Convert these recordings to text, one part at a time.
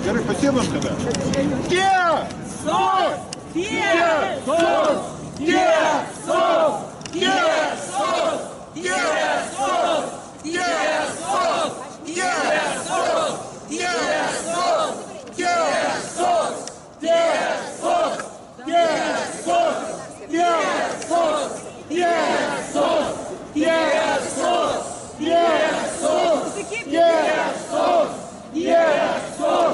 Gerai, pasiemam tada. Tiesos! Tiesos! Tiesos! Tiesos! Tiesos! Tiesos! Tiesos! Tiesos! Tiesos! Tiesos! Tiesos! Tiesos! Tiesos! Tiesos! Tiesos! Tiesos! Tiesos! Tiesos! Tiesos!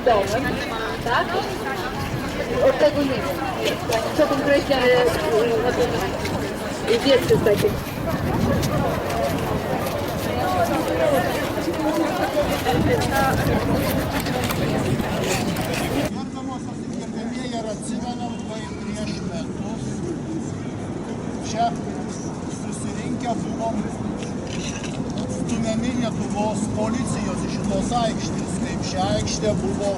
Domem, tak? Od tego nie wiem. Co konkretnie jest takie? Gerbiamosios ir gerbiamieji, ar atsimenam, kai prieš metus čia susirinkę buvom stumiami Lietuvos policijos iš šitos aikštės, kaip ši aikštė buvo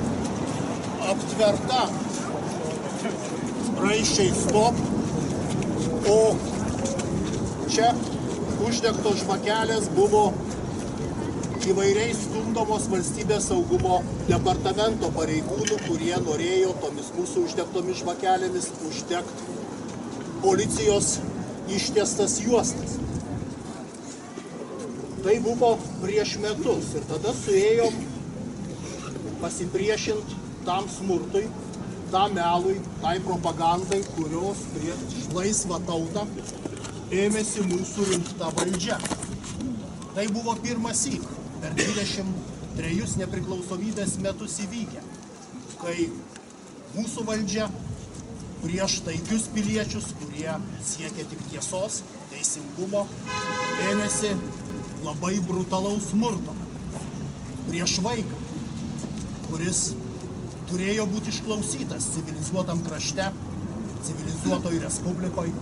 aptverta raiščiai stop, o čia uždegtos žvakelės buvo įvairiai stumdomos valstybės saugumo departamento pareigūnų, kurie norėjo tomis mūsų uždegtomis žvakelėmis uždegti policijos ištiestas juostas. Tai buvo prieš metus ir tada suėjom pasipriešinti tam smurtui, tam melui, tai propagandai, kurios prieš laisvą tautą ėmėsi mūsų rinkta valdžia. Tai buvo pirmąsyk per 23 nepriklausomybės metus įvykę, kai mūsų valdžia prieš taikius piliečius, kurie siekia tik tiesos, teisingumo, ėmėsi labai brutalaus smurto prieš vaiką, kuris turėjo būti išklausytas civilizuotam krašte, civilizuotoj respublikoj,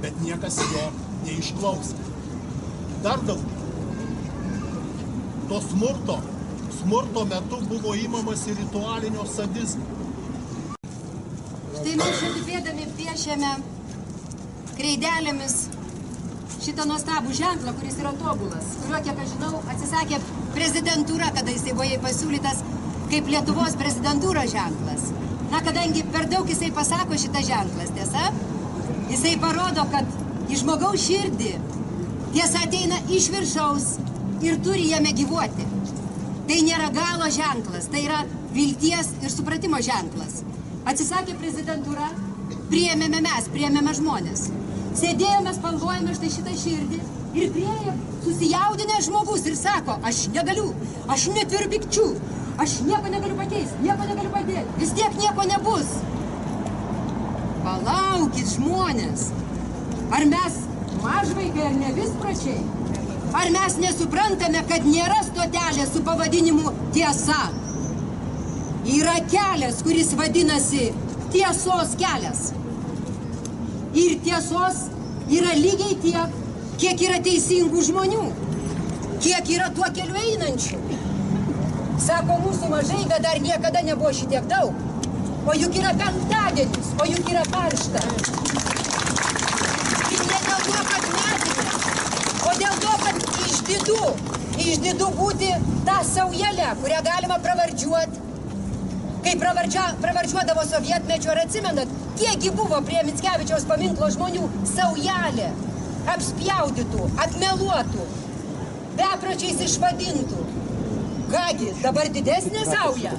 bet niekas jo neišklausė. Dar daugiau. To smurto metu buvo įmamasi ritualinio sadizmo. Štai mes šiandien piešėme kreidelėmis šitą nuostabų ženklą, kuris yra tobulas, kurio, kiek aš žinau, atsisakė prezidentūra, kada jisai buvo jai pasiūlytas kaip Lietuvos prezidentūros ženklas. Na, kadangi per daug jisai pasako šitą ženklas, tiesa, jisai parodo, kad į žmogaus širdį tiesa ateina iš viršaus ir turi jame gyvuoti. Tai nėra galo ženklas, tai yra vilties ir supratimo ženklas. Atsisakė prezidentūra, priėmėme mes, priėmėme žmonės. Sėdėjome, spalvojame štai šitą širdį ir prieėm susijaudinęs žmogus ir sako, aš negaliu, aš neturiu pikčių, aš nieko negaliu pakeisti, nieko negaliu padėti, vis tiek nieko nebus. Palaukit, žmonės, ar mes mažvaikai ar ne vispračiai? Ar mes nesuprantame, kad nėra stotelė su pavadinimu tiesa? Yra kelias, kuris vadinasi tiesos kelias. Ir tiesos yra lygiai tiek, kiek yra teisingų žmonių, kiek yra tuo keliu einančių. Sako, mūsų mažai, bet dar niekada nebuvo šitiek daug. O juk yra penktadienis, o juk yra karšta. Ir ne dėl to, kad metinės, o dėl to, kad išdidu būti tą saujelę, kurią galima pravardžiuoti. Kai pravardžiuodavo sovietmečio, ar atsimenat, kiekgi buvo prie Mickevičiaus paminklo žmonių saujelė, apspjaudytų, apmeluotų, bepročiais išvadintų. Kągi, dabar didesnė sauja.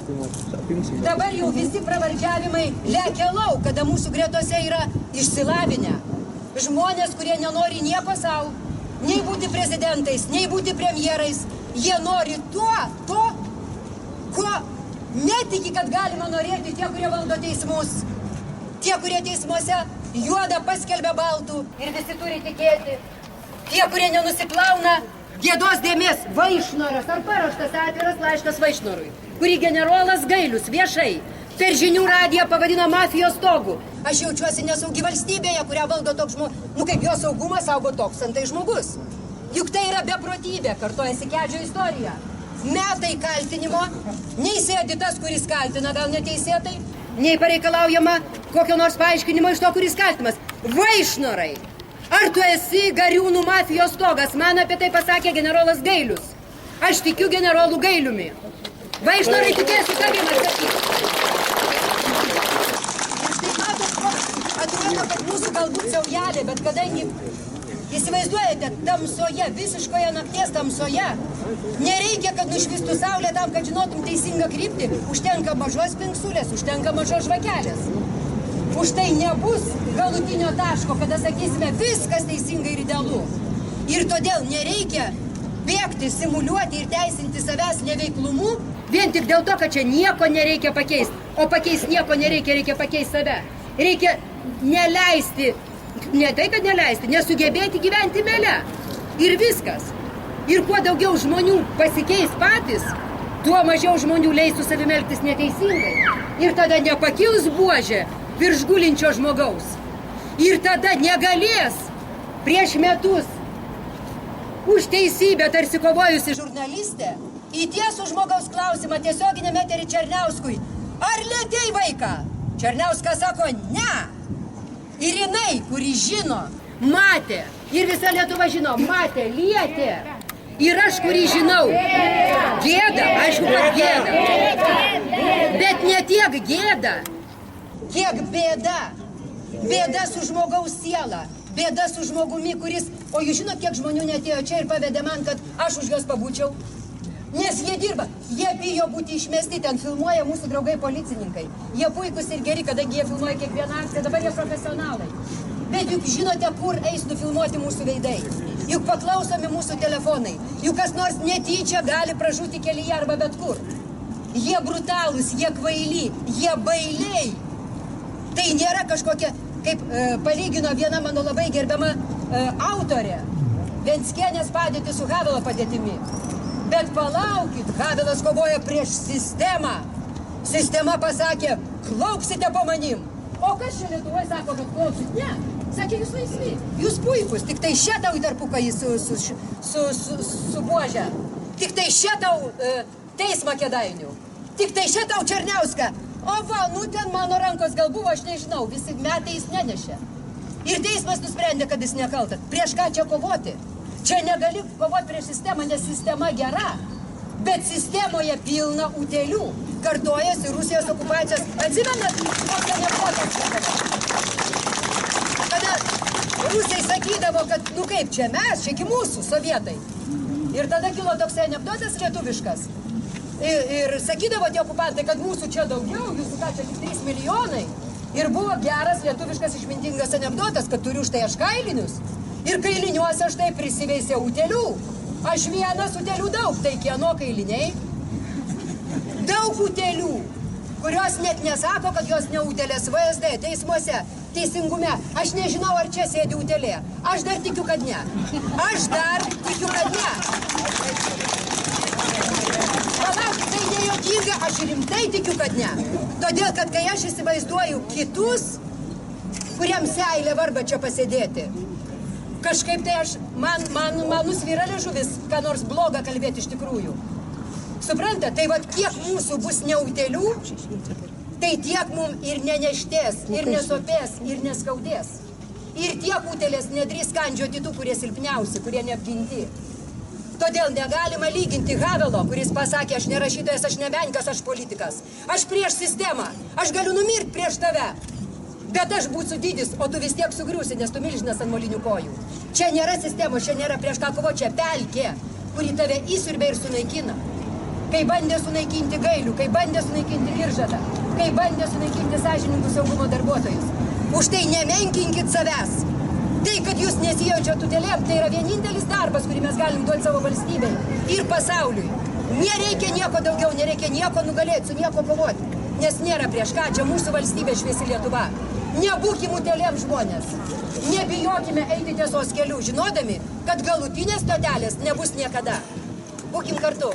Dabar jau visi pravardžiavimai lekia lauk, kada mūsų gretose yra išsilavinę. Žmonės, kurie nenori nieko savo, nei būti prezidentais, nei būti premjerais. Jie nori to, ko netiki, kad galima norėti tie, kurie valdo teismus. Tie, kurie teismuose juodą paskelbia baltų ir visi turi tikėti. Tie, kurie nenusiplauna gėdos dėmės Vaišnoras ar paruoštas atviras laiškas Vaišnorui, kurį generolas Gailius viešai per žinių radiją pavadino mafijos stogu. Aš jaučiuosi nesaugi valstybėje, kurią valdo toks žmogus. Kaip jo saugumą saugo toks antai žmogus. Juk tai yra beprotybė, kartojasi Kedžio istorija. Metai kaltinimo, nei sėdi tas, kuris kaltina, gal neteisėtai, nei pareikalaujama kokio nors paaiškinimo iš to, kuris kaltimas. Vaišnorai, ar tu esi Gariūnų mafijos stogas? Man apie tai pasakė generolas Gailius. Aš tikiu generolų Gailiumi. Vaišnorai, tikėsiu tavim atsakyti. Atrodo, kad mūsų galbūt saujelė, bet kadangi, įsivaizduojate, tamsoje, visiškoje nakties tamsoje, nereikia, kad nušvistų saulė tam, kad žinotum teisingą kryptį, užtenka mažos pinksulės, užtenka mažos žvakelės. Už tai nebus galutinio taško, kada sakysime viskas teisingai ir idealu. Ir todėl nereikia bėgti, simuliuoti ir teisinti savęs neveiklumu, vien tik dėl to, kad čia nieko nereikia pakeisti. O pakeisti nieko nereikia, reikia pakeisti save. Reikia neleisti, ne tai, kad neleisti, nesugebėti gyventi mele. Ir viskas. Ir kuo daugiau žmonių pasikeis patys, tuo mažiau žmonių leistų savimi elgtis neteisingai. Ir tada nepakils buožė virš gulinčio žmogaus. Ir tada negalės prieš metus už teisybę tarsi kovojusi žurnalistė į tiesų žmogaus klausimą tiesioginėme eterį Černiauskui. Ar lietei vaiką? Černiauskas sako, ne. Ir jinai, kuri žino, matė, ir visa Lietuva žino, matė, lietė. Ir aš, kuri žinau, gėda, aišku, kad gėda. Bet ne tiek gėda, kiek bėda. Bėda su žmogaus siela, bėda su žmogumi, kuris, o jūs žinot, kiek žmonių netėjo čia ir pavedė man, kad aš už juos pabūčiau. Nes jie dirba, jie bijo būti išmesti, ten filmuoja mūsų draugai policininkai. Jie puikus ir geri, kadangi jie filmuoja kiekvieną akciją, dabar jie profesionalai. Bet juk žinote, kur eis nufilmuoti mūsų veidai. Juk paklausomi mūsų telefonai. Juk kas nors netyčia gali pražūti kelyje arba bet kur. Jie brutalūs, jie kvaili, jie bailiai. Tai nėra kažkokia, kaip palygino viena mano labai gerbiama autorė, Venckienės padėtį su Havelo padėtimi. Bet palaukit, Havelas kovoja prieš sistemą. Sistema pasakė, klauksite po manim. O kas čia Lietuvoje sako, kad klauksit? Ne. Sakė, jūs laisvi, jūs puikus, tik tai šia tau į tarpuką su buožę. Tik tai šia tau teismą Kėdainių. Tik tai šia tau Černiauską. O va, nu ten mano rankos gal buvo, aš nežinau, visi metai jis nenešė. Ir teismas nusprendė, kad jis nekaltas. Prieš ką čia kovoti? Čia negali kovoti prieš sistemą, nes sistema gera. Bet sistemoje pilna utėlių. Kartojasi Rusijos okupacijos. Atsimenat, koks anekdotas? Kada rusai sakydavo, kad, nu kaip čia mes, čia iki mūsų, sovietai. Ir tada kilo toks anekdotas lietuviškas. Ir sakydavo tie okupantai, kad mūsų čia daugiau, jūsų ką čia tik 3 milijonai. Ir buvo geras lietuviškas išmintingas anekdotas, kad turiu štai aš kailinius. Ir kailiniuose štai prisiveisė utėlių. Aš vienas utėlių daug, tai kieno kailiniai? Daug utėlių, kurios net nesako, kad jos ne utėlės VSD, teismuose, teisingume. Aš nežinau, ar čia sėdi utėlė. Aš dar tikiu, kad ne. Aš dar tikiu, kad ne. Palauk, tai nejuokinga, aš rimtai tikiu, kad ne. Todėl, kad kai aš įsivaizduoju kitus, kuriems seilė varba čia pasėdėti, kažkaip tai man nusvyra liežuvis, ką nors blogą kalbėti iš tikrųjų. Suprantat, tai va kiek mūsų bus neutėlių, tai tiek mums ir nenešties, ir nesopės, ir neskaudės. Ir tiek utėlės nedrįs kandžioti tų, kurie silpniausi, kurie neapginti. Todėl negalima lyginti Havelo, kuris pasakė, aš ne rašytojas, aš ne menininkas, aš politikas. Aš prieš sistemą, aš galiu numirti prieš tave. Bet aš būsiu didis, o tu vis tiek sugriusi, nes tu milžinas ant molinių kojų. Čia nėra sistemos, čia nėra prieš ką kovo, čia pelkė, kuri tave įsiurbė ir sunaikina. Kai bandė sunaikinti Gailių, kai bandė sunaikinti Giržadą, kai bandė sunaikinti sąžiningų saugumo darbuotojus. Už tai nemenkinkit savęs. Tai, kad jūs nesijaučiat utėlėm, tai yra vienintelis darbas, kurį mes galim duoti savo valstybei ir pasauliui. Nereikia nieko daugiau, nereikia nieko nugalėti, su nieko kovoti. Nes nėra prieš ką, čia mūsų valstybė šviesi Lietuva. Nebūkim utėlėm žmonės. Nebijokime eiti tiesos keliu, žinodami, kad galutinės stotelės nebus niekada. Būkim kartu.